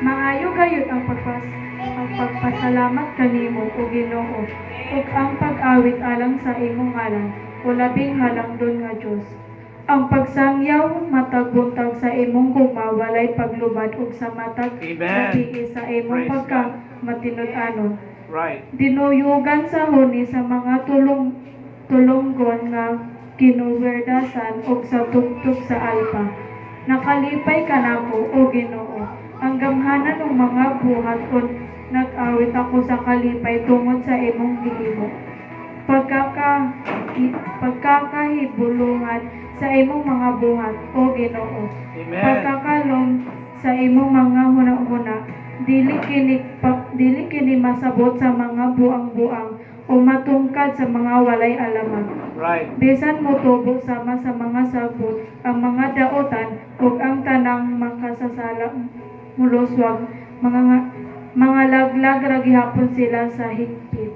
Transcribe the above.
Maayo gayud ang pagpasalamat kanimo o Ginoo ug ang pag-awit alang sa imong ngalan o labing halangdon nga Dios. Ang pagsangyaw matag buntag sa imong gugma walay paglubad ug sa matag nabii sa imong pagka matinud-anon. Right. Dinuyugan sa huni sa mga tulunggon nga kinuwerdasan ug sa tugtog sa alpa. Nakalipay ka nako o Ginoo. Ang gamhanan ng mga buhat kon nag-awit ako sa kalipay tungod sa imong gihimo. Pagkakahibulungan sa imong mga buhat o Ginoo. Amen. Pagkakalom sa imong mga hunahuna, dili kini masabot sa mga buang-buang o matungkad sa mga walay alaman. Right. Bisan mo tubo sama sa mga sagbot ang mga daotan ug ang tanang makasasala muluswag mga laglag ra gihapon sila sa higpit.